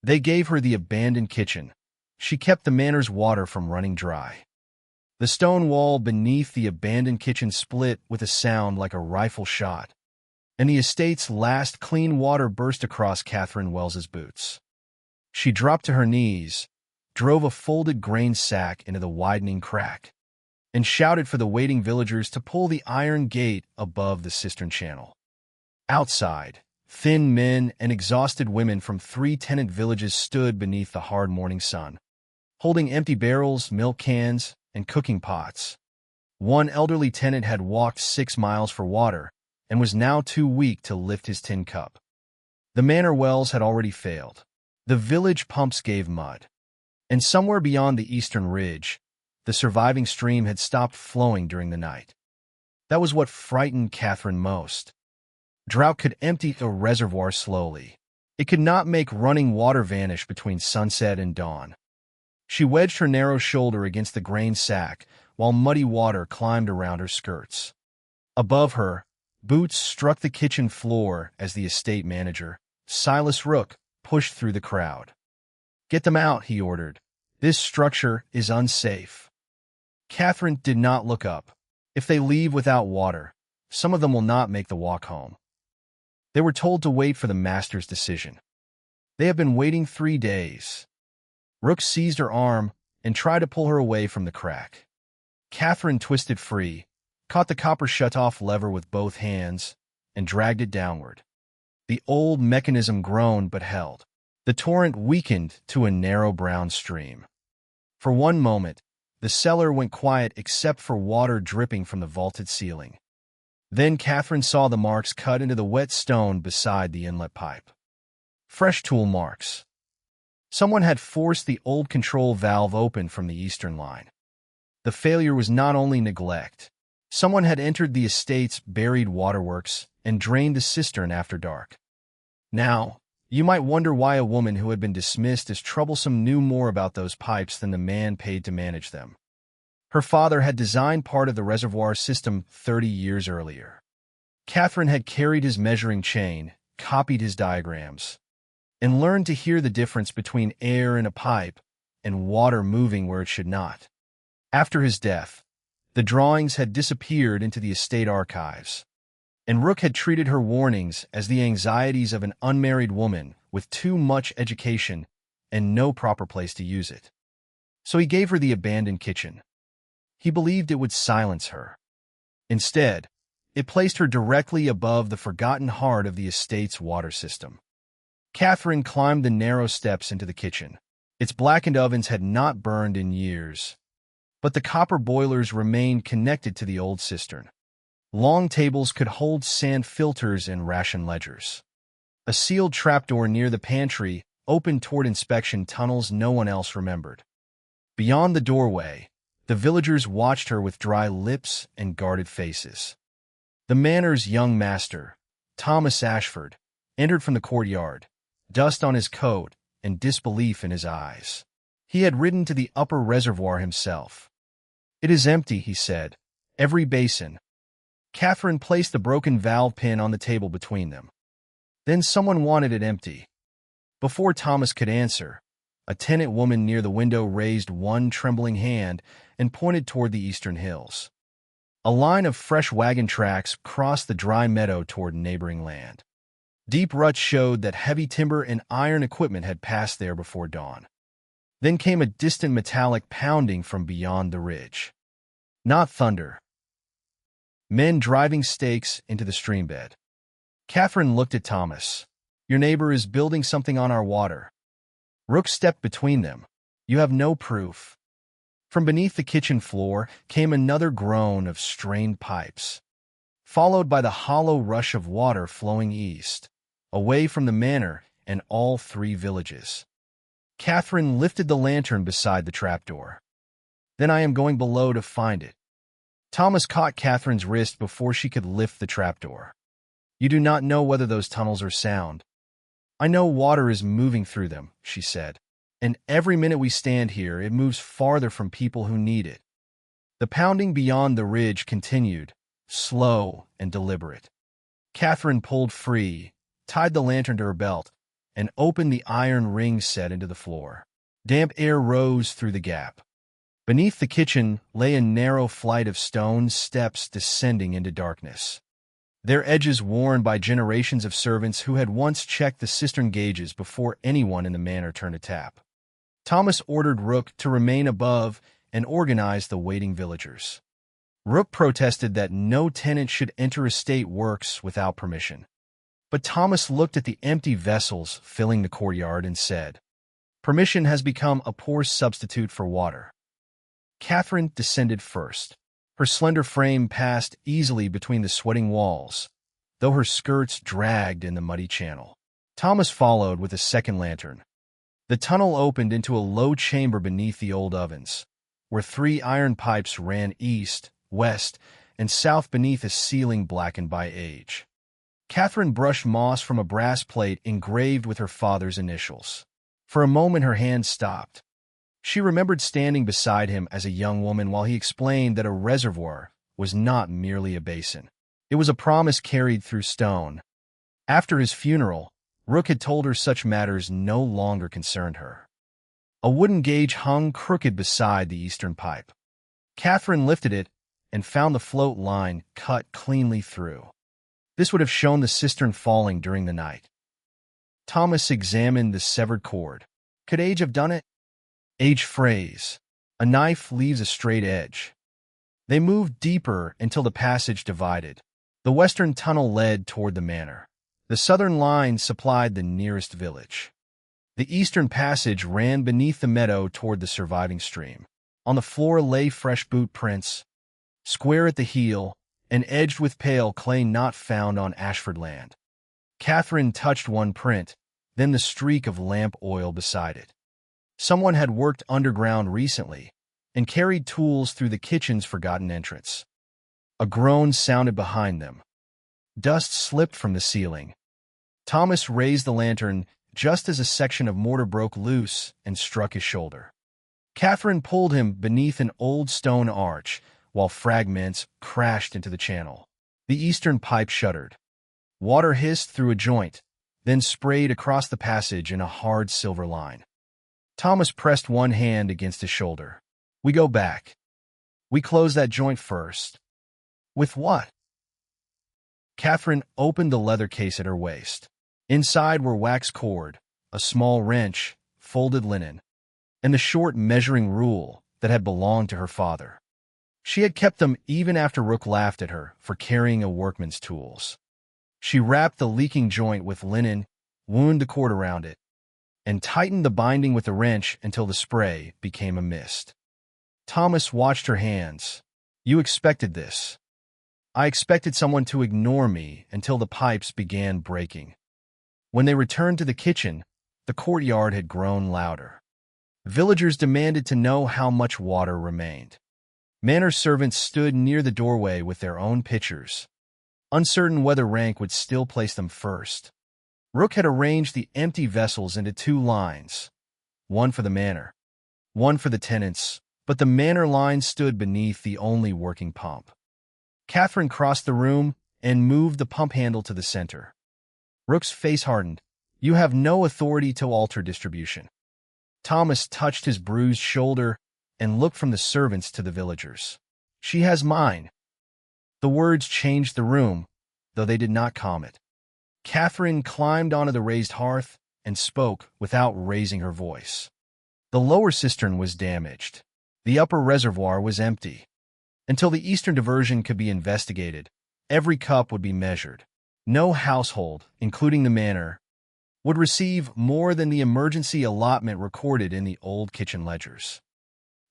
They gave her the abandoned kitchen. She kept the manor's water from running dry. The stone wall beneath the abandoned kitchen split with a sound like a rifle shot, and the estate's last clean water burst across Catherine Wells's boots. She dropped to her knees, drove a folded grain sack into the widening crack, and shouted for the waiting villagers to pull the iron gate above the cistern channel. Outside, thin men and exhausted women from 3 tenant villages stood beneath the hard morning sun, holding empty barrels, milk cans, and cooking pots. One elderly tenant had walked 6 miles for water and was now too weak to lift his tin cup. The manor wells had already failed. The village pumps gave mud, and somewhere beyond the eastern ridge, the surviving stream had stopped flowing during the night. That was what frightened Catherine most. Drought could empty a reservoir slowly. It could not make running water vanish between sunset and dawn. She wedged her narrow shoulder against the grain sack while muddy water climbed around her skirts. Above her, boots struck the kitchen floor as the estate manager, Silas Rook, pushed through the crowd. "Get them out," he ordered. "This structure is unsafe." Catherine did not look up. If they leave without water, some of them will not make the walk home. They were told to wait for the master's decision. They have been waiting 3 days. Rook seized her arm and tried to pull her away from the crack. Catherine twisted free, caught the copper shut-off lever with both hands, and dragged it downward. The old mechanism groaned but held. The torrent weakened to a narrow brown stream. For one moment, the cellar went quiet except for water dripping from the vaulted ceiling. Then Catherine saw the marks cut into the wet stone beside the inlet pipe. Fresh tool marks. Someone had forced the old control valve open from the eastern line. The failure was not only neglect. Someone had entered the estate's buried waterworks and drained the cistern after dark. Now, you might wonder why a woman who had been dismissed as troublesome knew more about those pipes than the man paid to manage them. Her father had designed part of the reservoir system 30 years earlier. Catherine had carried his measuring chain, copied his diagrams, and learned to hear the difference between air in a pipe and water moving where it should not. After his death, the drawings had disappeared into the estate archives, and Rook had treated her warnings as the anxieties of an unmarried woman with too much education and no proper place to use it. So he gave her the abandoned kitchen. He believed it would silence her. Instead, it placed her directly above the forgotten heart of the estate's water system. Catherine climbed the narrow steps into the kitchen. Its blackened ovens had not burned in years, but the copper boilers remained connected to the old cistern. Long tables could hold sand filters and ration ledgers. A sealed trapdoor near the pantry opened toward inspection tunnels no one else remembered. Beyond the doorway, the villagers watched her with dry lips and guarded faces. The manor's young master, Thomas Ashford, entered from the courtyard, dust on his coat and disbelief in his eyes. He had ridden to the upper reservoir himself. "It is empty," he said. "Every basin." Catherine placed the broken valve pin on the table between them. Then someone wanted it empty. Before Thomas could answer, a tenant woman near the window raised one trembling hand and pointed toward the eastern hills. A line of fresh wagon tracks crossed the dry meadow toward neighboring land. Deep ruts showed that heavy timber and iron equipment had passed there before dawn. Then came a distant metallic pounding from beyond the ridge. Not thunder. Men driving stakes into the streambed. Catherine looked at Thomas. "Your neighbor is building something on our water." Rook stepped between them. "You have no proof." From beneath the kitchen floor came another groan of strained pipes, followed by the hollow rush of water flowing east, away from the manor and all 3 villages. Catherine lifted the lantern beside the trapdoor. "Then I am going below to find it." Thomas caught Catherine's wrist before she could lift the trapdoor. "You do not know whether those tunnels are sound." "I know water is moving through them," she said. "And every minute we stand here, it moves farther from people who need it." The pounding beyond the ridge continued, slow and deliberate. Catherine pulled free, tied the lantern to her belt, and opened the iron ring set into the floor. Damp air rose through the gap. Beneath the kitchen lay a narrow flight of stone steps descending into darkness, their edges worn by generations of servants who had once checked the cistern gauges before anyone in the manor turned a tap. Thomas ordered Rook to remain above and organize the waiting villagers. Rook protested that no tenant should enter estate works without permission. But Thomas looked at the empty vessels filling the courtyard and said, "Permission has become a poor substitute for water." Catherine descended first. Her slender frame passed easily between the sweating walls, though her skirts dragged in the muddy channel. Thomas followed with a second lantern. The tunnel opened into a low chamber beneath the old ovens, where 3 iron pipes ran east, west, and south beneath a ceiling blackened by age. Catherine brushed moss from a brass plate engraved with her father's initials. For a moment her hand stopped. She remembered standing beside him as a young woman while he explained that a reservoir was not merely a basin. It was a promise carried through stone. After his funeral, Rook had told her such matters no longer concerned her. A wooden gauge hung crooked beside the eastern pipe. Catherine lifted it and found the float line cut cleanly through. This would have shown the cistern falling during the night. Thomas examined the severed cord. Could age have done it? Age phrase. A knife leaves a straight edge. They moved deeper until the passage divided. The western tunnel led toward the manor. The southern line supplied the nearest village. The eastern passage ran beneath the meadow toward the surviving stream. On the floor lay fresh boot prints, square at the heel, and edged with pale clay not found on Ashford land. Catherine touched one print, then the streak of lamp oil beside it. Someone had worked underground recently and carried tools through the kitchen's forgotten entrance. A groan sounded behind them. Dust slipped from the ceiling. Thomas raised the lantern just as a section of mortar broke loose and struck his shoulder. Catherine pulled him beneath an old stone arch while fragments crashed into the channel. The eastern pipe shuddered. Water hissed through a joint, then sprayed across the passage in a hard silver line. Thomas pressed one hand against his shoulder. "We go back. We close that joint first." "With what?" Catherine opened the leather case at her waist. Inside were wax cord, a small wrench, folded linen, and the short measuring rule that had belonged to her father. She had kept them even after Rook laughed at her for carrying a workman's tools. She wrapped the leaking joint with linen, wound the cord around it, and tightened the binding with a wrench until the spray became a mist. Thomas watched her hands. "You expected this." "I expected someone to ignore me until the pipes began breaking." When they returned to the kitchen, the courtyard had grown louder. Villagers demanded to know how much water remained. Manor servants stood near the doorway with their own pitchers, uncertain whether rank would still place them first. Rook had arranged the empty vessels into 2 lines, one for the manor, one for the tenants, but the manor line stood beneath the only working pump. Catherine crossed the room and moved the pump handle to the center. Rook's face hardened. "You have no authority to alter distribution." Thomas touched his bruised shoulder and looked from the servants to the villagers. "She has mine." The words changed the room, though they did not calm it. Catherine climbed onto the raised hearth and spoke without raising her voice. The lower cistern was damaged. The upper reservoir was empty. Until the eastern diversion could be investigated, every cup would be measured. No household, including the manor, would receive more than the emergency allotment recorded in the old kitchen ledgers.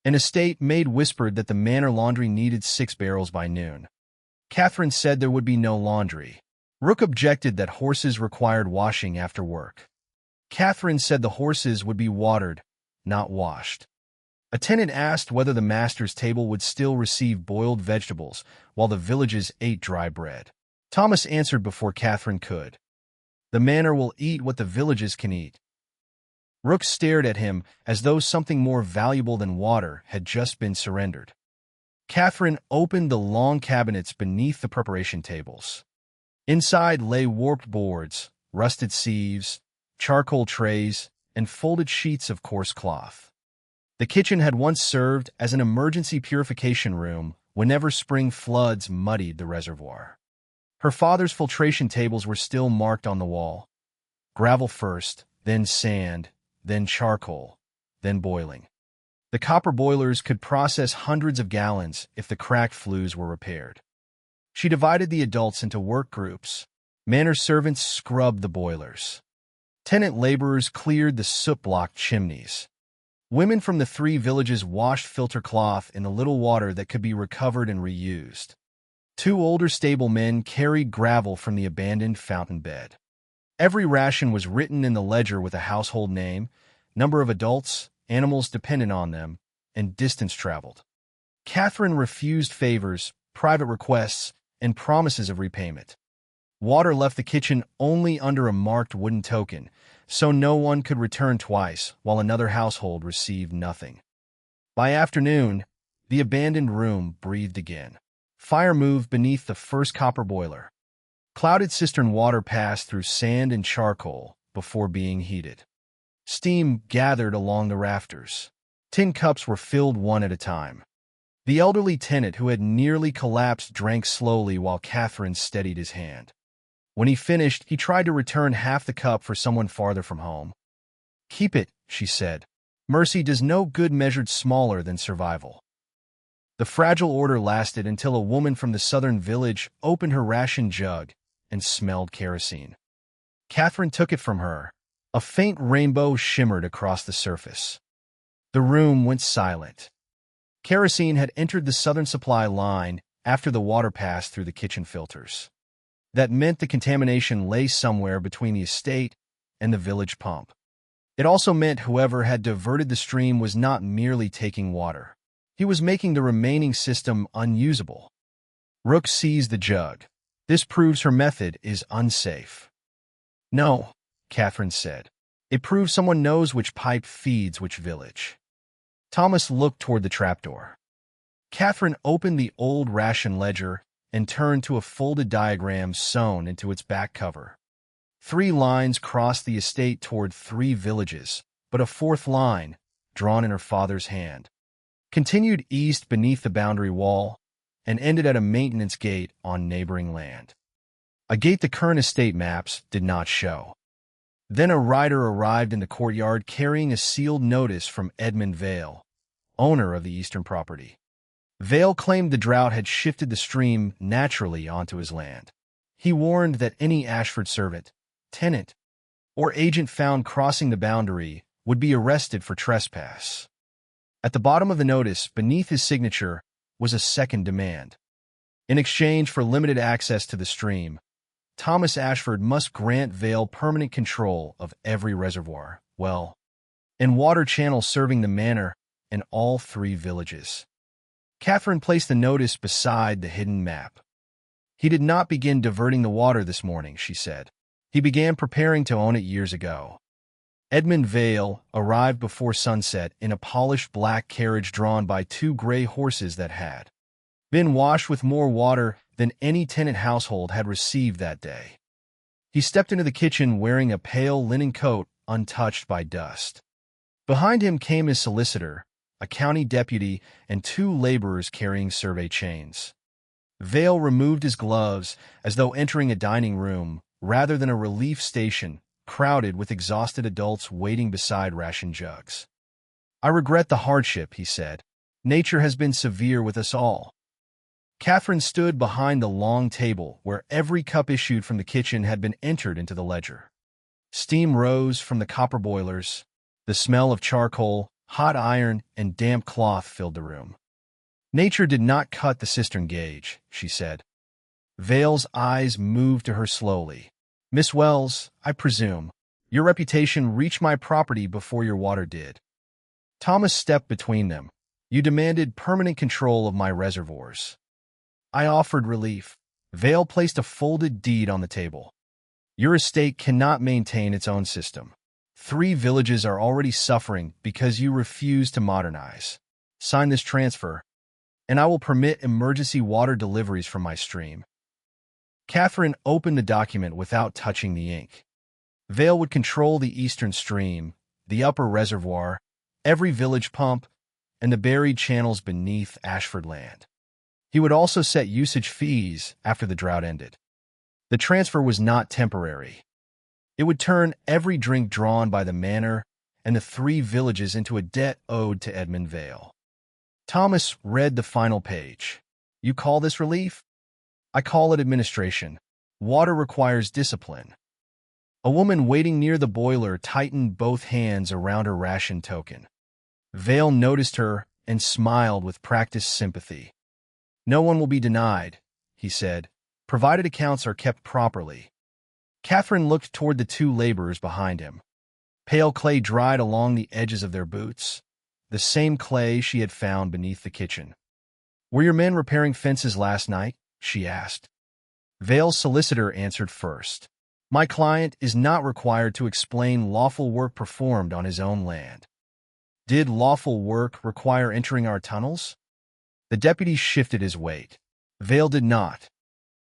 An estate maid whispered that the manor laundry needed 6 barrels by noon. Catherine said there would be no laundry. Rook objected that horses required washing after work. Catherine said the horses would be watered, not washed. A tenant asked whether the master's table would still receive boiled vegetables while the villages ate dry bread. Thomas answered before Catherine could. "The manor will eat what the villages can eat." Rook stared at him as though something more valuable than water had just been surrendered. Catherine opened the long cabinets beneath the preparation tables. Inside lay warped boards, rusted sieves, charcoal trays, and folded sheets of coarse cloth. The kitchen had once served as an emergency purification room whenever spring floods muddied the reservoir. Her father's filtration tables were still marked on the wall. Gravel first, then sand, then charcoal, then boiling. The copper boilers could process hundreds of gallons if the cracked flues were repaired. She divided the adults into work groups. Manor servants scrubbed the boilers. Tenant laborers cleared the soot-blocked chimneys. Women from the 3 villages washed filter cloth in the little water that could be recovered and reused. 2 older stable men carried gravel from the abandoned fountain bed. Every ration was written in the ledger with a household name, number of adults, animals dependent on them, and distance traveled. Catherine refused favors, private requests, and promises of repayment. Water left the kitchen only under a marked wooden token, so no one could return twice while another household received nothing. By afternoon, the abandoned room breathed again. Fire moved beneath the first copper boiler. Clouded cistern water passed through sand and charcoal before being heated. Steam gathered along the rafters. Tin cups were filled one at a time. The elderly tenant who had nearly collapsed drank slowly while Catherine steadied his hand. When he finished, he tried to return half the cup for someone farther from home. "Keep it," she said. "Mercy does no good measured smaller than survival." The fragile order lasted until a woman from the southern village opened her ration jug and smelled kerosene. Catherine took it from her. A faint rainbow shimmered across the surface. The room went silent. Kerosene had entered the southern supply line after the water passed through the kitchen filters. That meant the contamination lay somewhere between the estate and the village pump. It also meant whoever had diverted the stream was not merely taking water. He was making the remaining system unusable. Rook seized the jug. "This proves her method is unsafe." "No," Catherine said. "It proves someone knows which pipe feeds which village." Thomas looked toward the trapdoor. Catherine opened the old ration ledger and turned to a folded diagram sewn into its back cover. 3 lines crossed the estate toward 3 villages, but a 4th line, drawn in her father's hand, continued east beneath the boundary wall and ended at a maintenance gate on neighboring land. A gate the current estate maps did not show. Then a rider arrived in the courtyard carrying a sealed notice from Edmund Vale, owner of the eastern property. Vale claimed the drought had shifted the stream naturally onto his land. He warned that any Ashford servant, tenant, or agent found crossing the boundary would be arrested for trespass. At the bottom of the notice, beneath his signature, was a second demand. In exchange for limited access to the stream, Thomas Ashford must grant Vale permanent control of every reservoir, well, and water channel serving the manor and all 3 villages. Catherine placed the notice beside the hidden map. "He did not begin diverting the water this morning," she said. "He began preparing to own it years ago." Edmund Vale arrived before sunset in a polished black carriage drawn by 2 gray horses that had been washed with more water than any tenant household had received that day. He stepped into the kitchen wearing a pale linen coat untouched by dust. Behind him came his solicitor, a county deputy, and 2 laborers carrying survey chains. Vale removed his gloves as though entering a dining room rather than a relief station crowded with exhausted adults waiting beside ration jugs. "I regret the hardship," he said. "Nature has been severe with us all." Catherine stood behind the long table where every cup issued from the kitchen had been entered into the ledger. Steam rose from the copper boilers. The smell of charcoal, hot iron, and damp cloth filled the room. "Nature did not cut the cistern gauge," she said. Vale's eyes moved to her slowly. "Miss Wells, I presume, your reputation reached my property before your water did." Thomas stepped between them. "You demanded permanent control of my reservoirs. I offered relief." Vale placed a folded deed on the table. "Your estate cannot maintain its own system. 3 villages are already suffering because you refuse to modernize. Sign this transfer, and I will permit emergency water deliveries from my stream." Catherine opened the document without touching the ink. Vale would control the eastern stream, the upper reservoir, every village pump, and the buried channels beneath Ashford land. He would also set usage fees after the drought ended. The transfer was not temporary. It would turn every drink drawn by the manor and the 3 villages into a debt owed to Edmund Vale. Thomas read the final page. You call this relief? I call it administration. Water requires discipline. A woman waiting near the boiler tightened both hands around her ration token. Vale noticed her and smiled with practiced sympathy. No one will be denied, he said, provided accounts are kept properly. Catherine looked toward the 2 laborers behind him. Pale clay dried along the edges of their boots, the same clay she had found beneath the kitchen. Were your men repairing fences last night? She asked. Vale's solicitor answered first. My client is not required to explain lawful work performed on his own land. Did lawful work require entering our tunnels? The deputy shifted his weight. Vale did not.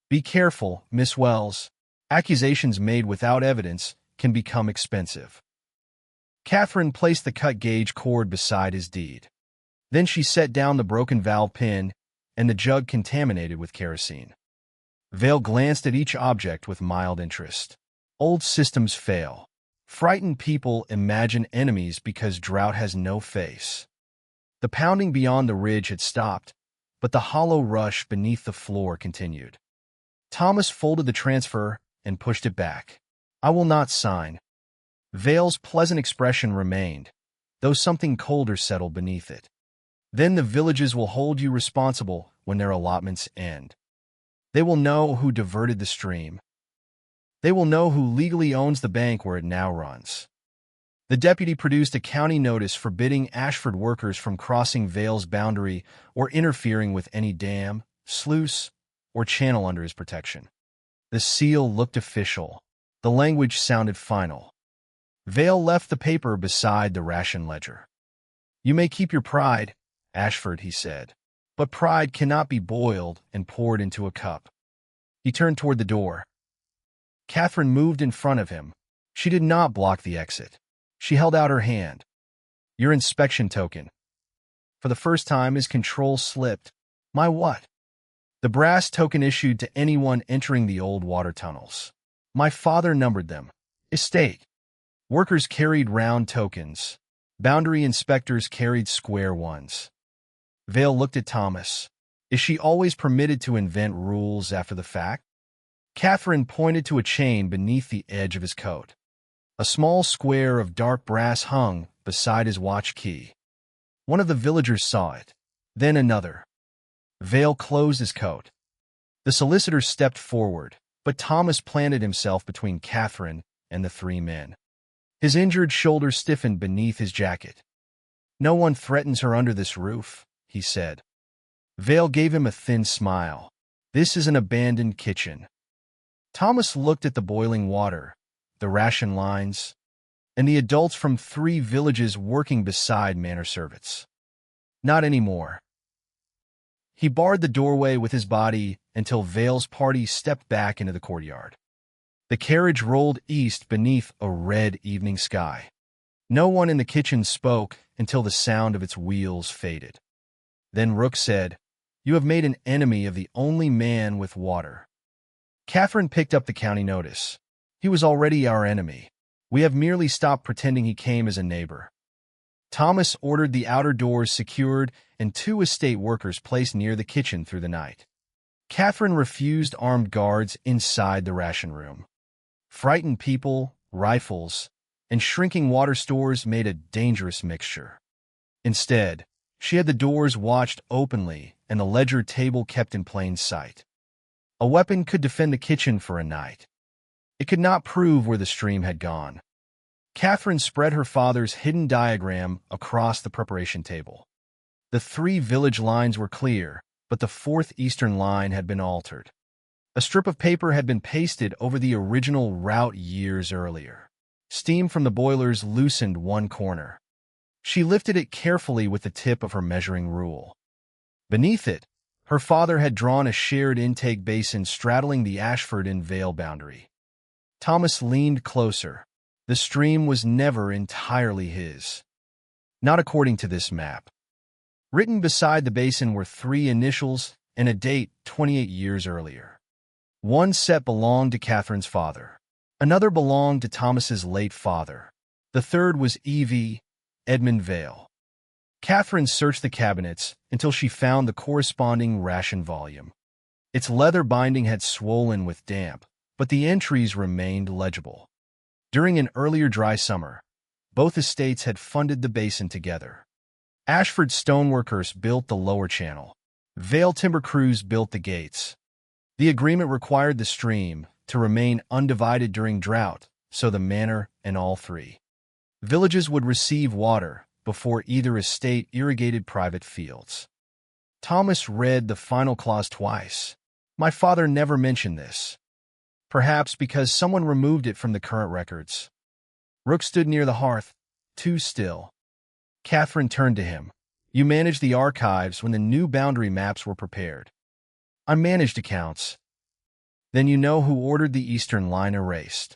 Be careful, Miss Wells. Accusations made without evidence can become expensive. Catherine placed the cut-gauge cord beside his deed. Then she set down the broken valve pin and the jug contaminated with kerosene. Vale glanced at each object with mild interest. Old systems fail. Frightened people imagine enemies because drought has no face. The pounding beyond the ridge had stopped, but the hollow rush beneath the floor continued. Thomas folded the transfer and pushed it back. I will not sign. Vale's pleasant expression remained, though something colder settled beneath it. Then the villages will hold you responsible when their allotments end. They will know who diverted the stream. They will know who legally owns the bank where it now runs. The deputy produced a county notice forbidding Ashford workers from crossing Vale's boundary or interfering with any dam, sluice, or channel under his protection. The seal looked official. The language sounded final. Vale left the paper beside the ration ledger. You may keep your pride, Ashford, he said, but pride cannot be boiled and poured into a cup. He turned toward the door. Catherine moved in front of him. She did not block the exit. She held out her hand. Your inspection token. For the first time, his control slipped. My what? The brass token issued to anyone entering the old water tunnels. My father numbered them. Estate. Workers carried round tokens. Boundary inspectors carried square ones. Vale looked at Thomas. Is she always permitted to invent rules after the fact? Catherine pointed to a chain beneath the edge of his coat. A small square of dark brass hung beside his watch key. One of the villagers saw it, then another. Vale closed his coat. The solicitor stepped forward, but Thomas planted himself between Catherine and the 3 men. His injured shoulder stiffened beneath his jacket. No one threatens her under this roof, he said. Vale gave him a thin smile. This is an abandoned kitchen. Thomas looked at the boiling water, the ration lines, and the adults from 3 villages working beside Manor servants. Not anymore. He barred the doorway with his body until Vale's party stepped back into the courtyard. The carriage rolled east beneath a red evening sky. No one in the kitchen spoke until the sound of its wheels faded. Then Rook said, You have made an enemy of the only man with water. Catherine picked up the county notice. He was already our enemy. We have merely stopped pretending he came as a neighbor. Thomas ordered the outer doors secured and 2 estate workers placed near the kitchen through the night. Catherine refused armed guards inside the ration room. Frightened people, rifles, and shrinking water stores made a dangerous mixture. Instead, she had the doors watched openly and the ledger table kept in plain sight. A weapon could defend the kitchen for a night. It could not prove where the stream had gone. Catherine spread her father's hidden diagram across the preparation table. The 3 village lines were clear, but the 4th eastern line had been altered. A strip of paper had been pasted over the original route years earlier. Steam from the boilers loosened one corner. She lifted it carefully with the tip of her measuring rule. Beneath it, her father had drawn a shared intake basin straddling the Ashford and Vale boundary. Thomas leaned closer. The stream was never entirely his. Not according to this map. Written beside the basin were 3 initials and a date 28 years earlier. One set belonged to Catherine's father. Another belonged to Thomas's late father. The third was E.V. Edmund Vale. Catherine searched the cabinets until she found the corresponding ration volume. Its leather binding had swollen with damp, but the entries remained legible. During an earlier dry summer, both estates had funded the basin together. Ashford stoneworkers built the lower channel. Vale timber crews built the gates. The agreement required the stream to remain undivided during drought, so the manor and all 3 villages would receive water before either estate irrigated private fields. Thomas read the final clause twice. My father never mentioned this. Perhaps because someone removed it from the current records. Rook stood near the hearth, too still. Catherine turned to him. You managed the archives when the new boundary maps were prepared. I managed accounts. Then you know who ordered the eastern line erased.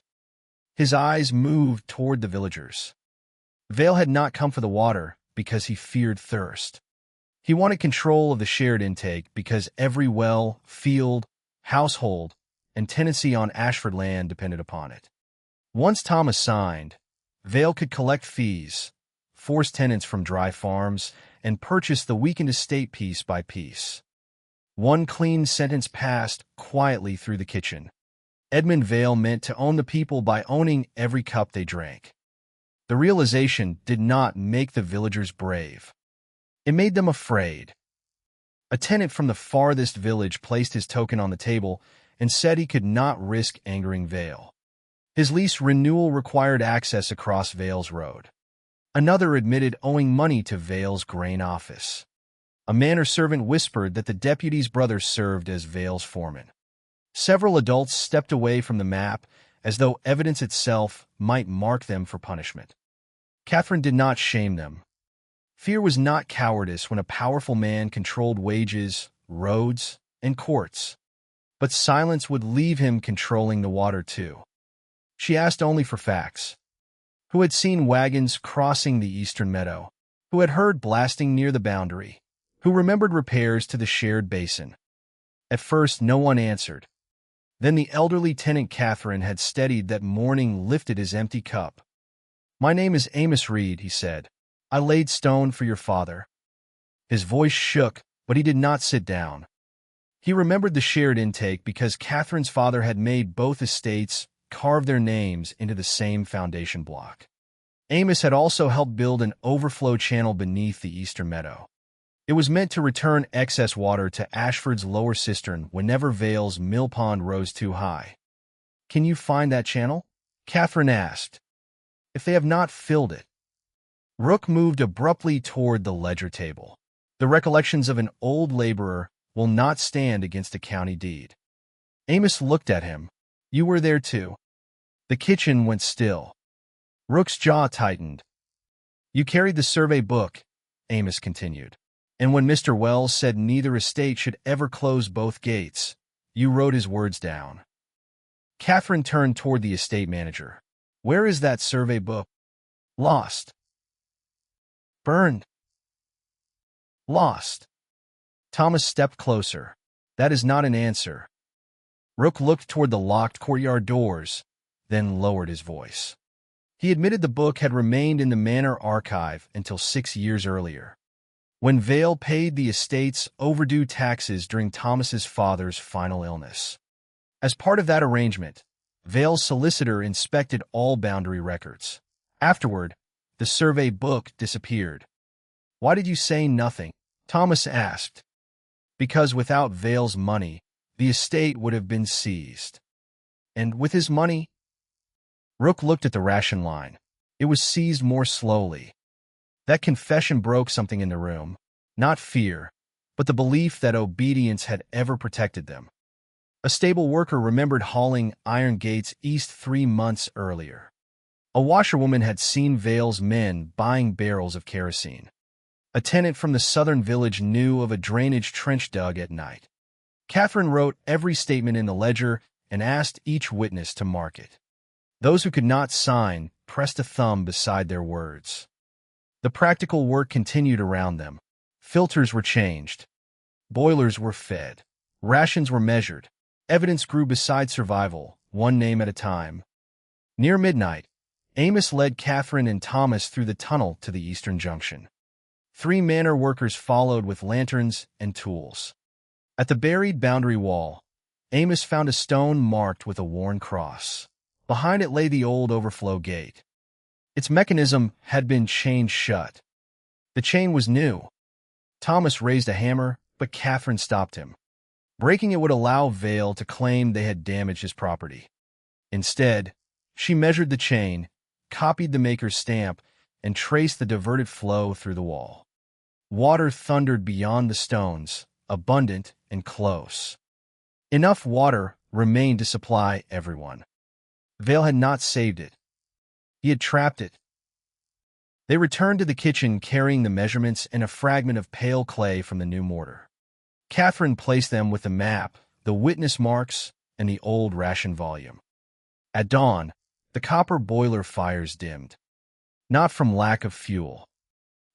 His eyes moved toward the villagers. Vale had not come for the water because he feared thirst. He wanted control of the shared intake because every well, field, household, and tenancy on Ashford land depended upon it. Once Thomas signed, Vale could collect fees, force tenants from dry farms, and purchase the weakened estate piece by piece. One clean sentence passed quietly through the kitchen. Edmund Vale meant to own the people by owning every cup they drank. The realization did not make the villagers brave. It made them afraid. A tenant from the farthest village placed his token on the table and said he could not risk angering Vale. His lease renewal required access across Vale's road. Another admitted owing money to Vale's grain office. A manor servant whispered that the deputy's brother served as Vale's foreman. Several adults stepped away from the map as though evidence itself might mark them for punishment. Catherine did not shame them. Fear was not cowardice when a powerful man controlled wages, roads, and courts. But silence would leave him controlling the water too. She asked only for facts. Who had seen wagons crossing the eastern meadow? Who had heard blasting near the boundary? Who remembered repairs to the shared basin? At first, no one answered. Then the elderly tenant Catherine had steadied that morning lifted his empty cup. My name is Amos Reed, he said. I laid stone for your father. His voice shook, but he did not sit down. He remembered the shared intake because Catherine's father had made both estates carve their names into the same foundation block. Amos had also helped build an overflow channel beneath the eastern meadow. It was meant to return excess water to Ashford's lower cistern whenever Vale's mill pond rose too high. Can you find that channel? Catherine asked. If they have not filled it. Rook moved abruptly toward the ledger table. The recollections of an old laborer will not stand against a county deed. Amos looked at him. You were there too. The kitchen went still. Rook's jaw tightened. You carried the survey book, Amos continued. And when Mr. Wells said neither estate should ever close both gates, you wrote his words down. Catherine turned toward the estate manager. Where is that survey book? Lost. Burned. Lost. Thomas stepped closer. That is not an answer. Rook looked toward the locked courtyard doors, then lowered his voice. He admitted the book had remained in the Manor archive until 6 years earlier, when Vale paid the estate's overdue taxes during Thomas's father's final illness. As part of that arrangement, Vale's solicitor inspected all boundary records. Afterward, the survey book disappeared. Why did you say nothing? Thomas asked. Because without Vale's money, the estate would have been seized. And with his money? Rook looked at the ration line. It was seized more slowly. That confession broke something in the room. Not fear, but the belief that obedience had ever protected them. A stable worker remembered hauling iron gates east 3 months earlier. A washerwoman had seen Vale's men buying barrels of kerosene. A tenant from the southern village knew of a drainage trench dug at night. Catherine wrote every statement in the ledger and asked each witness to mark it. Those who could not sign pressed a thumb beside their words. The practical work continued around them. Filters were changed. Boilers were fed. Rations were measured. Evidence grew beside survival, one name at a time. Near midnight, Amos led Catherine and Thomas through the tunnel to the eastern junction. 3 Manor workers followed with lanterns and tools. At the buried boundary wall, Amos found a stone marked with a worn cross. Behind it lay the old overflow gate. Its mechanism had been chained shut. The chain was new. Thomas raised a hammer, but Catherine stopped him. Breaking it would allow Vale to claim they had damaged his property. Instead, she measured the chain, copied the maker's stamp, and traced the diverted flow through the wall. Water thundered beyond the stones, abundant and close. Enough water remained to supply everyone. Vale had not saved it. He had trapped it. They returned to the kitchen carrying the measurements and a fragment of pale clay from the new mortar. Catherine placed them with the map, the witness marks, and the old ration volume. At dawn, the copper boiler fires dimmed. Not from lack of fuel.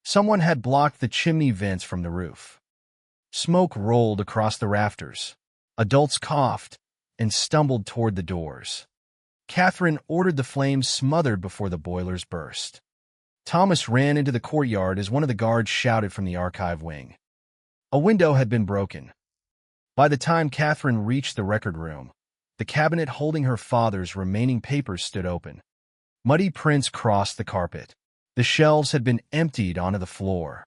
Someone had blocked the chimney vents from the roof. Smoke rolled across the rafters. Adults coughed and stumbled toward the doors. Catherine ordered the flames smothered before the boilers burst. Thomas ran into the courtyard as one of the guards shouted from the archive wing. A window had been broken. By the time Catherine reached the record room, the cabinet holding her father's remaining papers stood open. Muddy prints crossed the carpet. The shelves had been emptied onto the floor.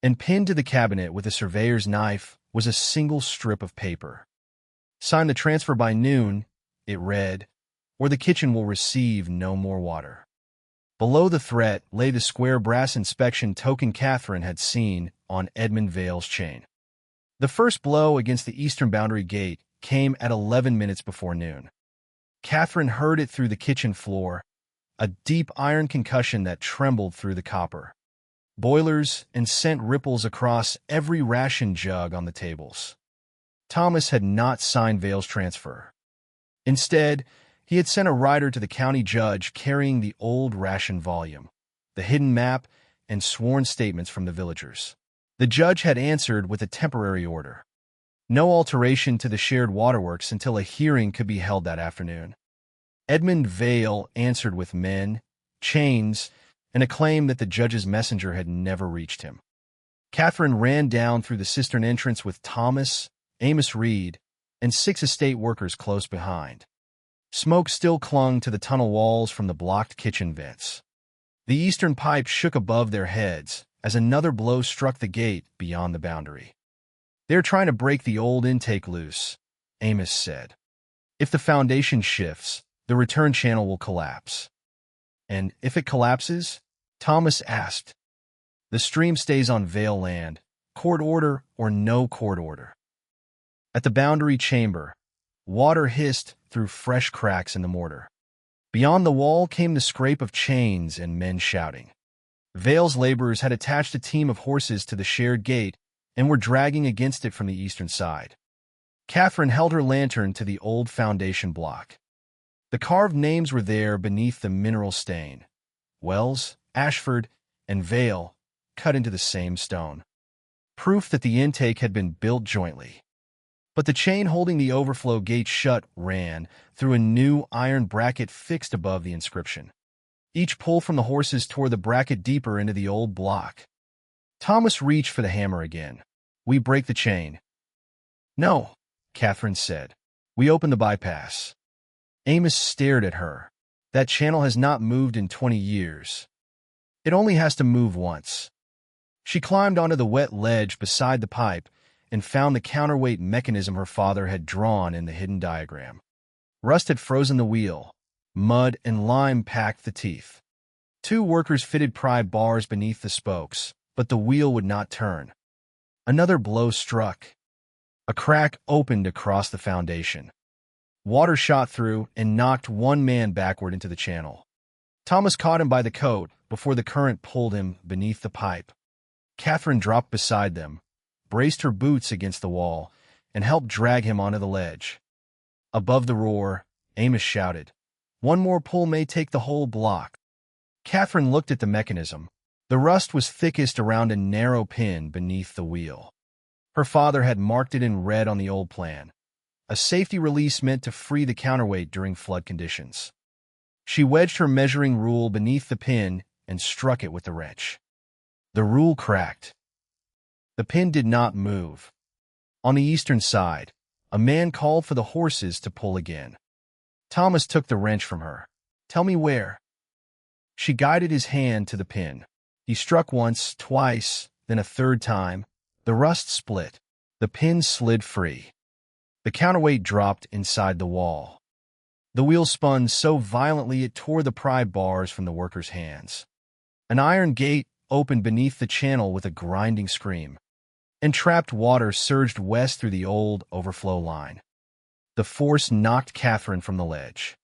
And pinned to the cabinet with a surveyor's knife was a single strip of paper. Sign the transfer by noon, it read, or the kitchen will receive no more water. Below the threat lay the square brass inspection token Catherine had seen on Edmund Vale's chain. The first blow against the eastern boundary gate came at 11 minutes before noon. Catherine heard it through the kitchen floor, a deep iron concussion that trembled through the copper. Boilers and sent ripples across every ration jug on the tables. Thomas had not signed Vale's transfer. Instead, he had sent a rider to the county judge carrying the old ration volume, the hidden map, and sworn statements from the villagers. The judge had answered with a temporary order. No alteration to the shared waterworks until a hearing could be held that afternoon. Edmund Vale answered with men, chains, and a claim that the judge's messenger had never reached him. Catherine ran down through the cistern entrance with Thomas, Amos Reed, and 6 estate workers close behind. Smoke still clung to the tunnel walls from the blocked kitchen vents. The eastern pipe shook above their heads as another blow struck the gate beyond the boundary. "They're trying to break the old intake loose," Amos said. "If the foundation shifts, the return channel will collapse." "And if it collapses?" Thomas asked. "The stream stays on Vale land, court order or no court order." At the boundary chamber, water hissed through fresh cracks in the mortar. Beyond the wall came the scrape of chains and men shouting. Vale's laborers had attached a team of horses to the shared gate and were dragging against it from the eastern side. Catherine held her lantern to the old foundation block. The carved names were there beneath the mineral stain. Wells, Ashford, and Vale, cut into the same stone. Proof that the intake had been built jointly. But the chain holding the overflow gate shut ran through a new iron bracket fixed above the inscription. Each pull from the horses tore the bracket deeper into the old block. Thomas reached for the hammer again. "We break the chain." "No," Catherine said. "We open the bypass." Amos stared at her. "That channel has not moved in 20 years. It only has to move once." She climbed onto the wet ledge beside the pipe and found the counterweight mechanism her father had drawn in the hidden diagram. Rust had frozen the wheel. Mud and lime packed the teeth. 2 workers fitted pry bars beneath the spokes, but the wheel would not turn. Another blow struck. A crack opened across the foundation. Water shot through and knocked one man backward into the channel. Thomas caught him by the coat before the current pulled him beneath the pipe. Catherine dropped beside them, braced her boots against the wall, and helped drag him onto the ledge. Above the roar, Amos shouted, One more pull may take the whole block. Catherine looked at the mechanism. The rust was thickest around a narrow pin beneath the wheel. Her father had marked it in red on the old plan, a safety release meant to free the counterweight during flood conditions. She wedged her measuring rule beneath the pin and struck it with the wrench. The rule cracked. The pin did not move. On the eastern side, a man called for the horses to pull again. Thomas took the wrench from her. "Tell me where." She guided his hand to the pin. He struck once, twice, then a third time. The rust split. The pin slid free. The counterweight dropped inside the wall. The wheel spun so violently it tore the pry bars from the worker's hands. An iron gate opened beneath the channel with a grinding scream. Entrapped water surged west through the old overflow line. The force knocked Catherine from the ledge.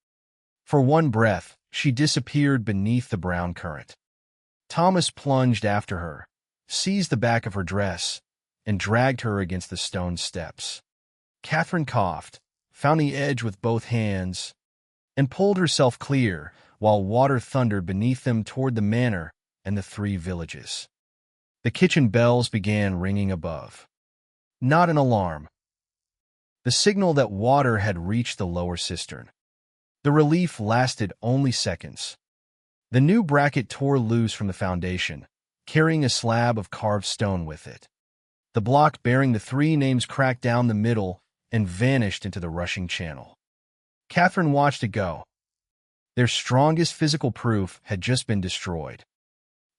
For one breath, she disappeared beneath the brown current. Thomas plunged after her, seized the back of her dress, and dragged her against the stone steps. Catherine coughed, found the edge with both hands, and pulled herself clear while water thundered beneath them toward the manor and the 3 villages. The kitchen bells began ringing above. Not an alarm. The signal that water had reached the lower cistern. The relief lasted only seconds. The new bracket tore loose from the foundation, carrying a slab of carved stone with it. The block bearing the 3 names cracked down the middle and vanished into the rushing channel. Catherine watched it go. Their strongest physical proof had just been destroyed.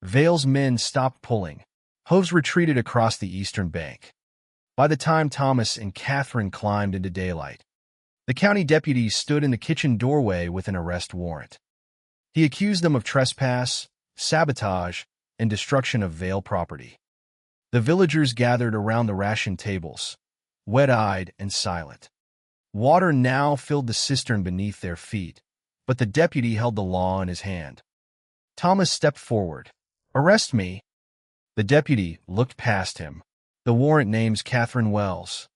Vale's men stopped pulling. Hoves retreated across the eastern bank. By the time Thomas and Catherine climbed into daylight, the county deputy stood in the kitchen doorway with an arrest warrant. He accused them of trespass, sabotage, and destruction of Vale property. The villagers gathered around the ration tables, wet-eyed and silent. Water now filled the cistern beneath their feet, but the deputy held the law in his hand. Thomas stepped forward. "Arrest me." The deputy looked past him. The warrant names Catherine Wells.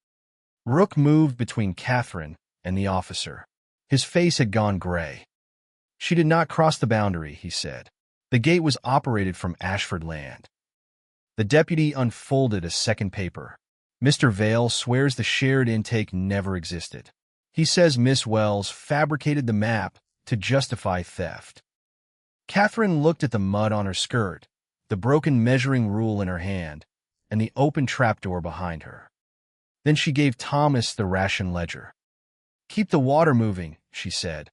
Rook moved between Catherine and the officer. His face had gone gray. "She did not cross the boundary," he said. "The gate was operated from Ashford land." The deputy unfolded a second paper. "Mr. Vale swears the shared intake never existed. He says Miss Wells fabricated the map to justify theft." Catherine looked at the mud on her skirt, the broken measuring rule in her hand, and the open trapdoor behind her. Then she gave Thomas the ration ledger. "Keep the water moving," she said.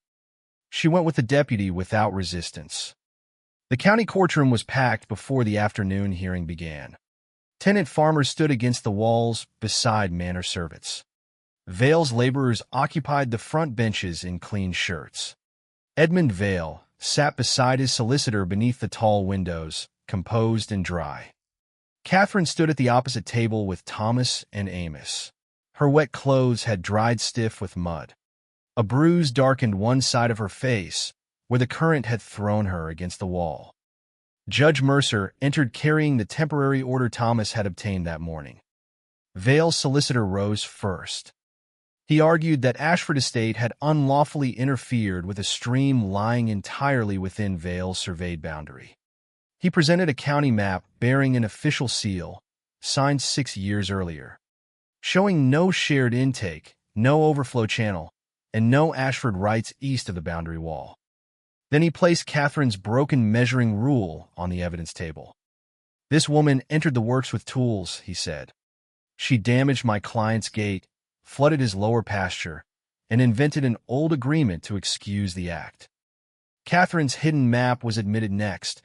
She went with the deputy without resistance. The county courtroom was packed before the afternoon hearing began. Tenant farmers stood against the walls beside manor servants. Vale's laborers occupied the front benches in clean shirts. Edmund Vale sat beside his solicitor beneath the tall windows, composed and dry. Catherine stood at the opposite table with Thomas and Amos. Her wet clothes had dried stiff with mud. A bruise darkened one side of her face, where the current had thrown her against the wall. Judge Mercer entered carrying the temporary order Thomas had obtained that morning. Vale's solicitor rose first. He argued that Ashford Estate had unlawfully interfered with a stream lying entirely within Vale's surveyed boundary. He presented a county map bearing an official seal, signed 6 years earlier, showing no shared intake, no overflow channel, and no Ashford rights east of the boundary wall. Then he placed Catherine's broken measuring rule on the evidence table. "This woman entered the works with tools," he said. "She damaged my client's gate, flooded his lower pasture, and invented an old agreement to excuse the act." Catherine's hidden map was admitted next,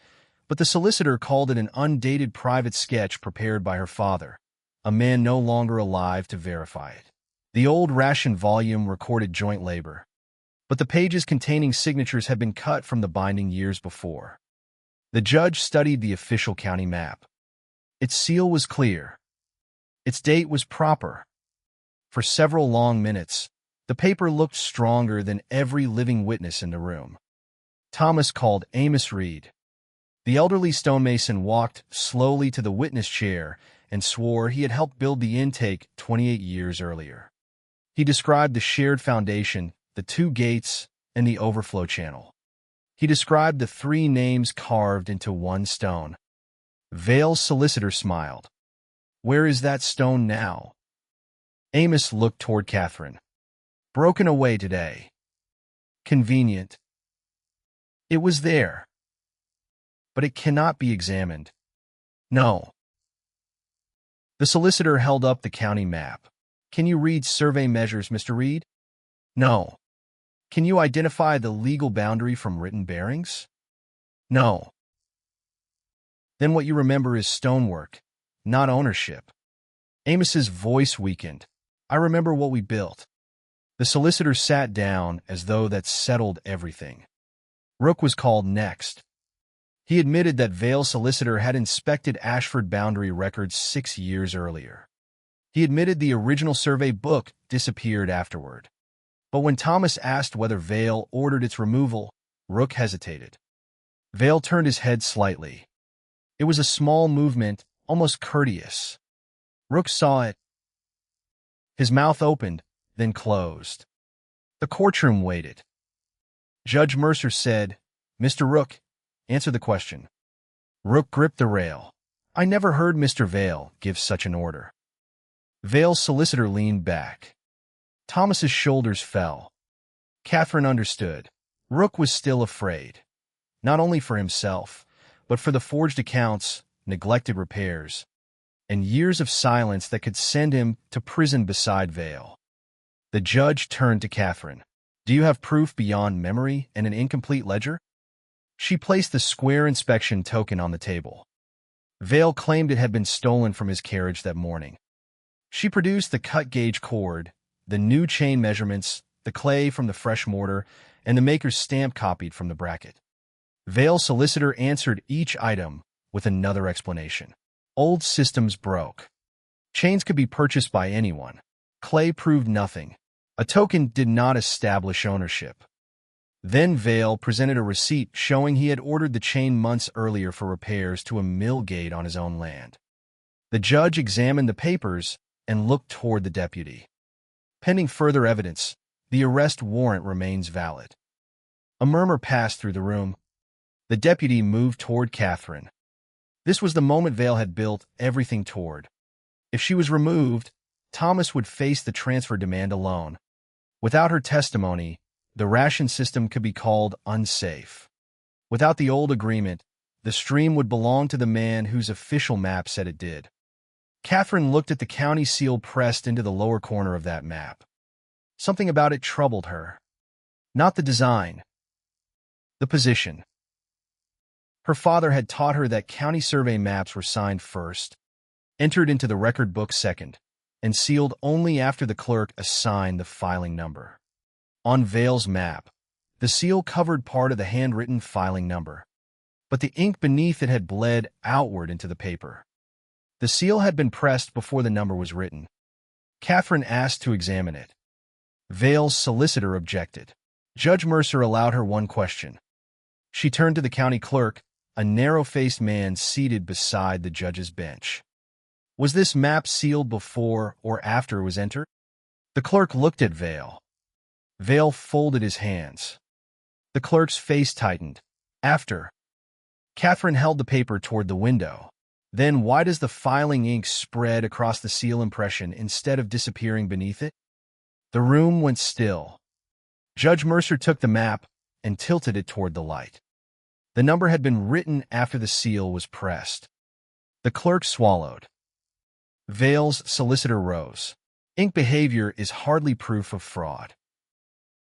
but the solicitor called it an undated private sketch prepared by her father, a man no longer alive to verify it. The old ration volume recorded joint labor, but the pages containing signatures had been cut from the binding years before. The judge studied the official county map. Its seal was clear. Its date was proper. For several long minutes, the paper looked stronger than every living witness in the room. Thomas called Amos Reed. The elderly stonemason walked slowly to the witness chair and swore he had helped build the intake 28 years earlier. He described the shared foundation, the 2 gates, and the overflow channel. He described the 3 names carved into one stone. Vale's solicitor smiled. "Where is that stone now?" Amos looked toward Catherine. "Broken away today." "Convenient." "It was there. But it cannot be examined." "No." The solicitor held up the county map. "Can you read survey measures, Mr. Reed?" "No." "Can you identify the legal boundary from written bearings?" "No." "Then what you remember is stonework, not ownership." Amos's voice weakened. "I remember what we built." The solicitor sat down as though that settled everything. Rook was called next. He admitted that Vale's solicitor had inspected Ashford boundary records 6 years earlier. He admitted the original survey book disappeared afterward. But when Thomas asked whether Vale ordered its removal, Rook hesitated. Vale turned his head slightly. It was a small movement, almost courteous. Rook saw it. His mouth opened, then closed. The courtroom waited. Judge Mercer said, "Mr. Rook, answer the question." Rook gripped the rail. "I never heard Mr. Vale give such an order." Vale's solicitor leaned back. Thomas's shoulders fell. Catherine understood. Rook was still afraid, not only for himself, but for the forged accounts, neglected repairs, and years of silence that could send him to prison beside Vale. The judge turned to Catherine. "Do you have proof beyond memory and an incomplete ledger?" She placed the square inspection token on the table. Vale claimed it had been stolen from his carriage that morning. She produced the cut-gauge cord, the new chain measurements, the clay from the fresh mortar, and the maker's stamp copied from the bracket. Vale's solicitor answered each item with another explanation. Old systems broke. Chains could be purchased by anyone. Clay proved nothing. A token did not establish ownership. Then Vale presented a receipt showing he had ordered the chain months earlier for repairs to a mill gate on his own land. The judge examined the papers and looked toward the deputy. "Pending further evidence, the arrest warrant remains valid." A murmur passed through the room. The deputy moved toward Catherine. This was the moment Vale had built everything toward. If she was removed, Thomas would face the transfer demand alone. Without her testimony, the ration system could be called unsafe. Without the old agreement, the stream would belong to the man whose official map said it did. Catherine looked at the county seal pressed into the lower corner of that map. Something about it troubled her. Not the design, the position. Her father had taught her that county survey maps were signed first, entered into the record book second, and sealed only after the clerk assigned the filing number. On Vale's map, the seal covered part of the handwritten filing number, but the ink beneath it had bled outward into the paper. The seal had been pressed before the number was written. Catherine asked to examine it. Vale's solicitor objected. Judge Mercer allowed her one question. She turned to the county clerk, a narrow-faced man seated beside the judge's bench. "Was this map sealed before or after it was entered?" The clerk looked at Vale. Vale folded his hands. The clerk's face tightened. "After." Catherine held the paper toward the window. "Then why does the filing ink spread across the seal impression instead of disappearing beneath it?" The room went still. Judge Mercer took the map and tilted it toward the light. The number had been written after the seal was pressed. The clerk swallowed. Vale's solicitor rose. "Ink behavior is hardly proof of fraud."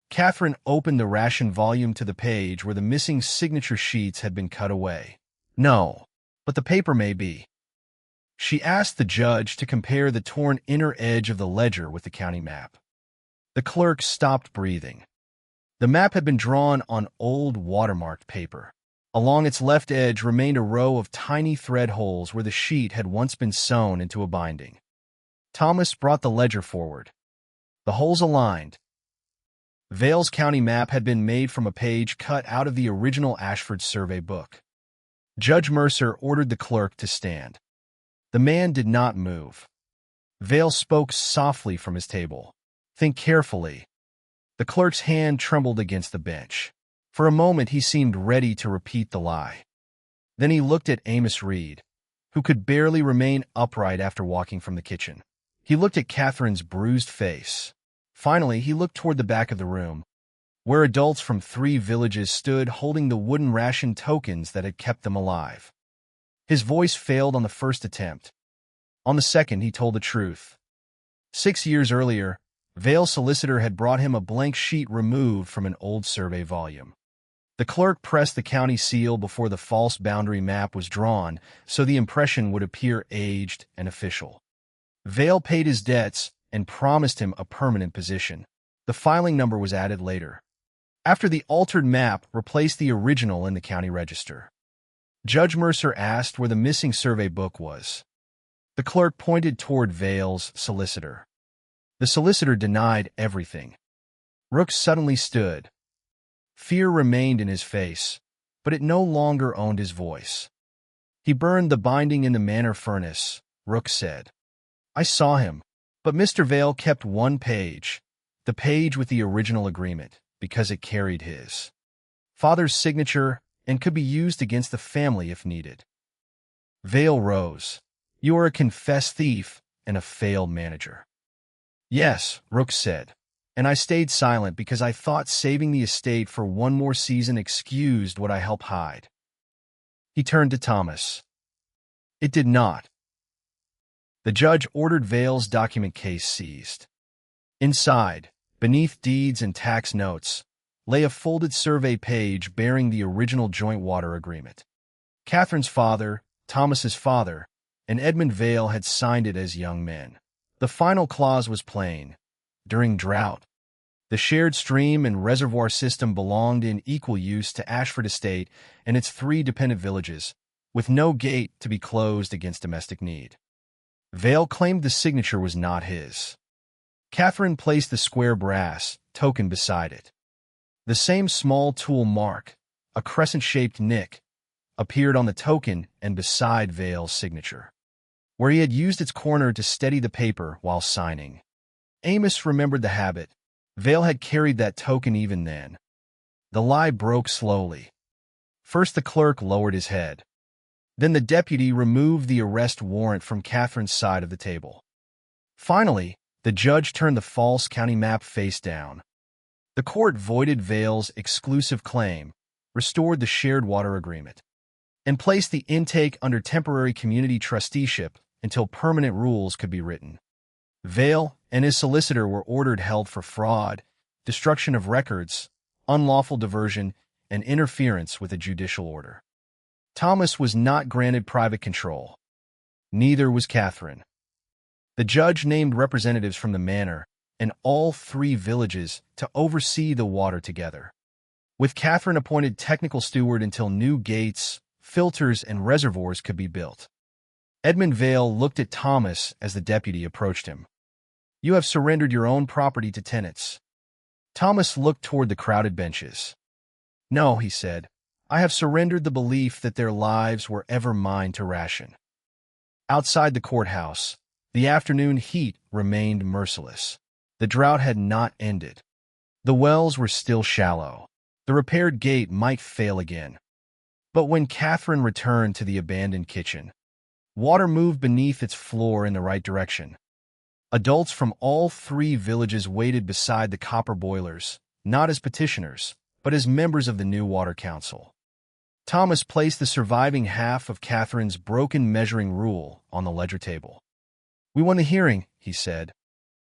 Catherine opened the ration volume to the page where the missing signature sheets had been cut away. "No, but the paper may be." She asked the judge to compare the torn inner edge of the ledger with the county map. The clerk stopped breathing. The map had been drawn on old watermarked paper. Along its left edge remained a row of tiny thread holes where the sheet had once been sewn into a binding. Thomas brought the ledger forward. The holes aligned. Vale's county map had been made from a page cut out of the original Ashford survey book. Judge Mercer ordered the clerk to stand. The man did not move. Vale spoke softly from his table. "Think carefully. The clerk's hand trembled against the bench. For a moment he seemed ready to repeat the lie. Then he looked at Amos Reed, who could barely remain upright after walking from the kitchen. He looked at Catherine's bruised face. Finally, he looked toward the back of the room, where adults from 3 villages stood holding the wooden ration tokens that had kept them alive. His voice failed on the first attempt. On the second, he told the truth. 6 years earlier, Vale's solicitor had brought him a blank sheet removed from an old survey volume. The clerk pressed the county seal before the false boundary map was drawn, so the impression would appear aged and official. Vale paid his debts and promised him a permanent position. The filing number was added later, after the altered map replaced the original in the county register. Judge Mercer asked where the missing survey book was. The clerk pointed toward Vale's solicitor. The solicitor denied everything. Rook suddenly stood. Fear remained in his face, but it no longer owned his voice. He burned the binding in the Manor furnace, Rook said. I saw him, but Mr. Vale kept one page, the page with the original agreement, because it carried his father's signature and could be used against the family if needed. Vale rose. You are a confessed thief and a failed manager. Yes, Rook said. And I stayed silent because I thought saving the estate for one more season excused what I helped hide. He turned to Thomas. It did not. The judge ordered Vale's document case seized. Inside, beneath deeds and tax notes, lay a folded survey page bearing the original joint water agreement. Catherine's father, Thomas's father, and Edmund Vale had signed it as young men. The final clause was plain. During drought, the shared stream and reservoir system belonged in equal use to Ashford Estate and its 3 dependent villages, with no gate to be closed against domestic need. Vale claimed the signature was not his. Catherine placed the square brass token beside it. The same small tool mark, a crescent-shaped nick, appeared on the token and beside Vale's signature, where he had used its corner to steady the paper while signing. Amos remembered the habit. Vale had carried that token even then. The lie broke slowly. First the clerk lowered his head. Then the deputy removed the arrest warrant from Catherine's side of the table. Finally, the judge turned the false county map face down. The court voided Vale's exclusive claim, restored the shared water agreement, and placed the intake under temporary community trusteeship until permanent rules could be written. Vale and his solicitor were ordered held for fraud, destruction of records, unlawful diversion, and interference with a judicial order. Thomas was not granted private control. Neither was Catherine. The judge named representatives from the manor and all 3 villages to oversee the water together, with Catherine appointed technical steward until new gates, filters, and reservoirs could be built. Edmund Vale looked at Thomas as the deputy approached him. You have surrendered your own property to tenants. Thomas looked toward the crowded benches. No, he said. I have surrendered the belief that their lives were ever mine to ration. Outside the courthouse, the afternoon heat remained merciless. The drought had not ended. The wells were still shallow. The repaired gate might fail again. But when Catherine returned to the abandoned kitchen, water moved beneath its floor in the right direction. Adults from all 3 villages waited beside the copper boilers, not as petitioners, but as members of the new water council. Thomas placed the surviving half of Catherine's broken measuring rule on the ledger table. We won the hearing, he said.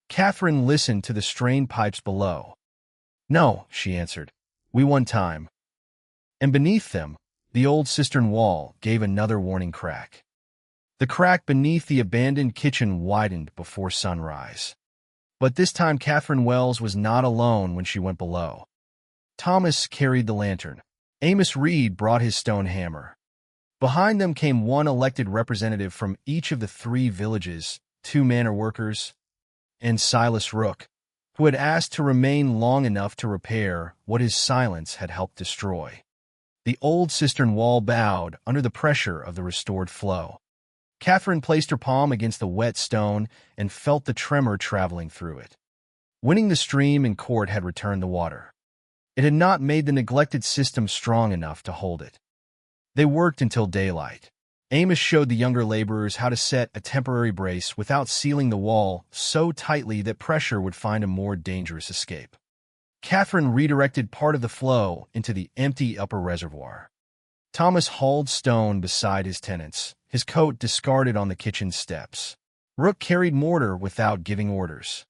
Catherine listened to the strained pipes below. No, she answered. We won time. And beneath them, the old cistern wall gave another warning crack. The crack beneath the abandoned kitchen widened before sunrise. But this time Catherine Wells was not alone when she went below. Thomas carried the lantern. Amos Reed brought his stone hammer. Behind them came one elected representative from each of the 3 villages, 2 manor workers, and Silas Rook, who had asked to remain long enough to repair what his silence had helped destroy. The old cistern wall bowed under the pressure of the restored flow. Catherine placed her palm against the wet stone and felt the tremor traveling through it. Winning the stream in court had returned the water. It had not made the neglected system strong enough to hold it. They worked until daylight. Amos showed the younger laborers how to set a temporary brace without sealing the wall so tightly that pressure would find a more dangerous escape. Catherine redirected part of the flow into the empty upper reservoir. Thomas hauled stone beside his tenants, his coat discarded on the kitchen steps. Rook carried mortar without giving orders.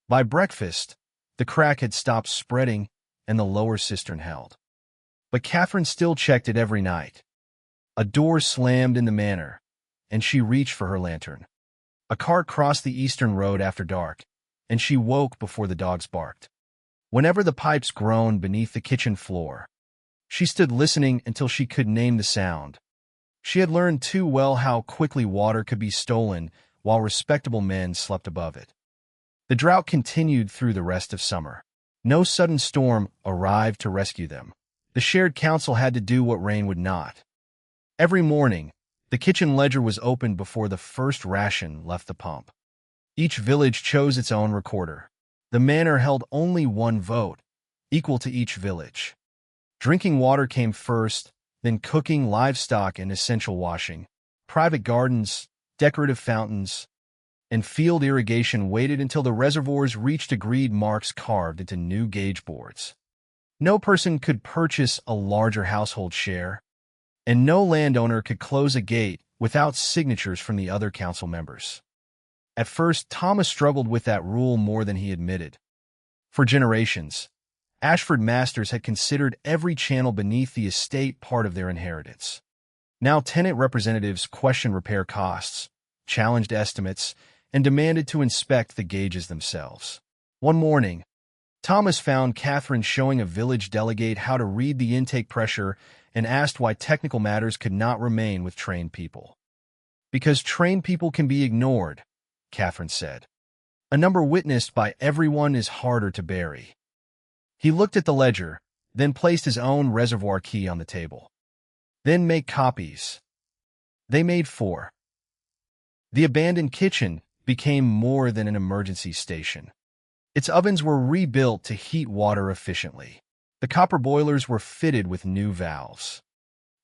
By breakfast, the crack had stopped spreading and the lower cistern held. But Catherine still checked it every night. A door slammed in the manor, and she reached for her lantern. A cart crossed the eastern road after dark, and she woke before the dogs barked. Whenever the pipes groaned beneath the kitchen floor, she stood listening until she could name the sound. She had learned too well how quickly water could be stolen while respectable men slept above it. The drought continued through the rest of summer. No sudden storm arrived to rescue them. The shared council had to do what rain would not. Every morning, the kitchen ledger was opened before the first ration left the pump. Each village chose its own recorder. The manor held only one vote, equal to each village. Drinking water came first, then cooking, livestock, and essential washing. Private gardens, decorative fountains, and field irrigation waited until the reservoirs reached agreed marks carved into new gauge boards. No person could purchase a larger household share, and no landowner could close a gate without signatures from the other council members. At first, Thomas struggled with that rule more than he admitted. For generations, Ashford masters had considered every channel beneath the estate part of their inheritance. Now tenant representatives questioned repair costs, challenged estimates, and demanded to inspect the gauges themselves. One morning, Thomas found Catherine showing a village delegate how to read the intake pressure and asked why technical matters could not remain with trained people. Because trained people can be ignored, Catherine said. A number witnessed by everyone is harder to bury. He looked at the ledger, then placed his own reservoir key on the table. Then make copies. They made 4. The abandoned kitchen became more than an emergency station. Its ovens were rebuilt to heat water efficiently. The copper boilers were fitted with new valves.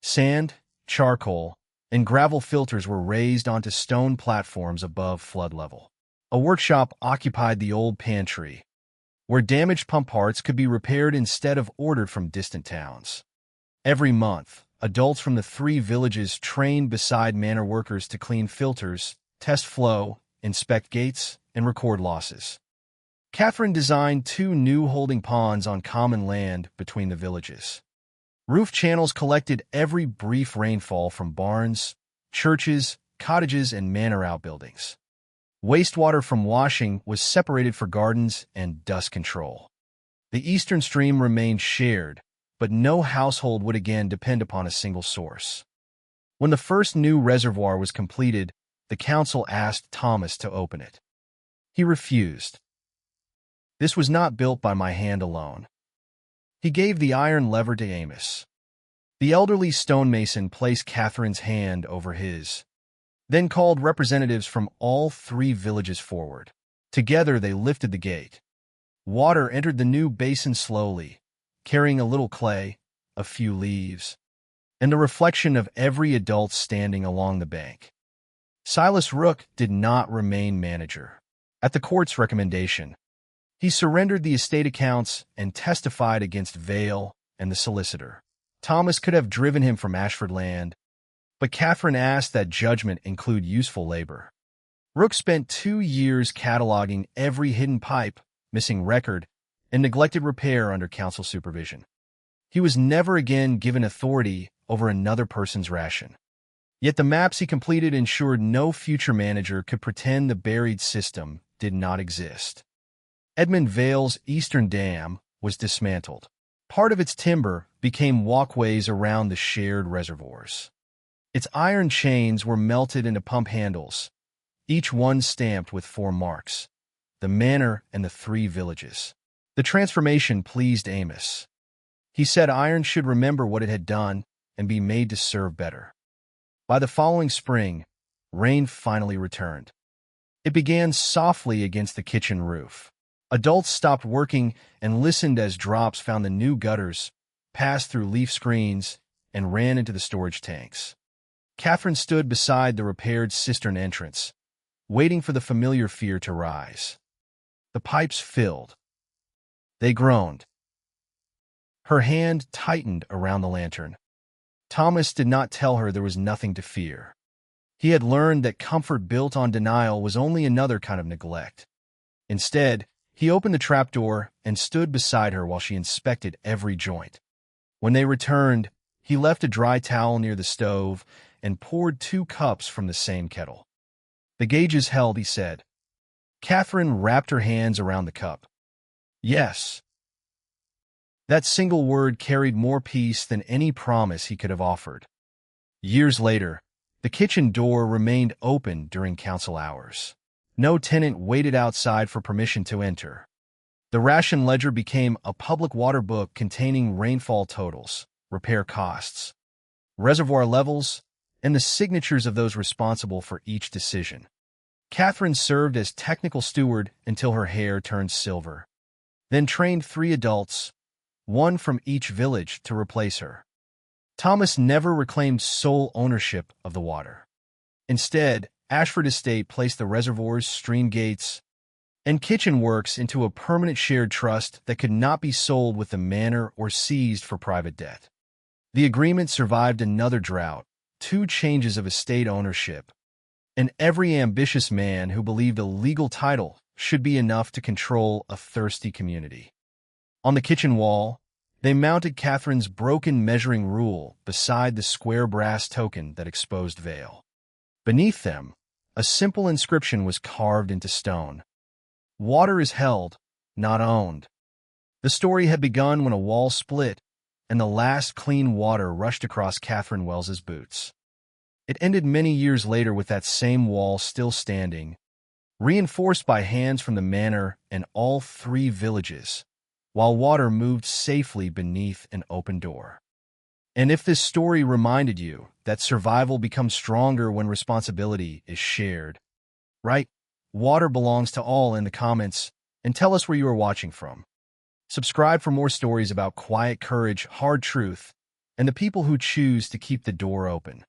Sand, charcoal, and gravel filters were raised onto stone platforms above flood level. A workshop occupied the old pantry, where damaged pump parts could be repaired instead of ordered from distant towns. Every month, adults from the 3 villages trained beside manor workers to clean filters, test flow, inspect gates, and record losses. Catherine designed 2 new holding ponds on common land between the villages. Roof channels collected every brief rainfall from barns, churches, cottages, and manor outbuildings. Wastewater from washing was separated for gardens and dust control. The eastern stream remained shared, but no household would again depend upon a single source. When the first new reservoir was completed, the council asked Thomas to open it. He refused. This was not built by my hand alone. He gave the iron lever to Amos. The elderly stonemason placed Catherine's hand over his, then called representatives from all 3 villages forward. Together they lifted the gate. Water entered the new basin slowly, carrying a little clay, a few leaves, and the reflection of every adult standing along the bank. Silas Rook did not remain manager. At the court's recommendation, he surrendered the estate accounts and testified against Vale and the solicitor. Thomas could have driven him from Ashford land, but Catherine asked that judgment include useful labor. Rook spent 2 years cataloging every hidden pipe, missing record, and neglected repair under council supervision. He was never again given authority over another person's ration. Yet the maps he completed ensured no future manager could pretend the buried system did not exist. Edmund Vale's eastern dam was dismantled. Part of its timber became walkways around the shared reservoirs. Its iron chains were melted into pump handles, each one stamped with 4 marks, the manor and the 3 villages. The transformation pleased Amos. He said iron should remember what it had done and be made to serve better. By the following spring, rain finally returned. It began softly against the kitchen roof. Adults stopped working and listened as drops found the new gutters, passed through leaf screens, and ran into the storage tanks. Catherine stood beside the repaired cistern entrance, waiting for the familiar fear to rise. The pipes filled. They groaned. Her hand tightened around the lantern. Thomas did not tell her there was nothing to fear. He had learned that comfort built on denial was only another kind of neglect. Instead, he opened the trapdoor and stood beside her while she inspected every joint. When they returned, he left a dry towel near the stove and poured 2 cups from the same kettle. "The gauges held," he said. Catherine wrapped her hands around the cup. Yes. That single word carried more peace than any promise he could have offered. Years later, the kitchen door remained open during council hours. No tenant waited outside for permission to enter. The ration ledger became a public water book containing rainfall totals, repair costs, reservoir levels, and the signatures of those responsible for each decision. Catherine served as technical steward until her hair turned silver, then trained 3 adults, 1 from each village, to replace her. Thomas never reclaimed sole ownership of the water. Instead, Ashford Estate placed the reservoirs, stream gates, and kitchen works into a permanent shared trust that could not be sold with the manor or seized for private debt. The agreement survived another drought, 2 changes of estate ownership, and every ambitious man who believed a legal title should be enough to control a thirsty community. On the kitchen wall, they mounted Catherine's broken measuring rule beside the square brass token that exposed veil. Beneath them, a simple inscription was carved into stone. Water is held, not owned. The story had begun when a wall split and the last clean water rushed across Catherine Wells's boots. It ended many years later with that same wall still standing, reinforced by hands from the manor and all 3 villages, while water moved safely beneath an open door. And if this story reminded you that survival becomes stronger when responsibility is shared, write "Water belongs to all" in the comments and tell us where you are watching from. Subscribe for more stories about quiet courage, hard truth, and the people who choose to keep the door open.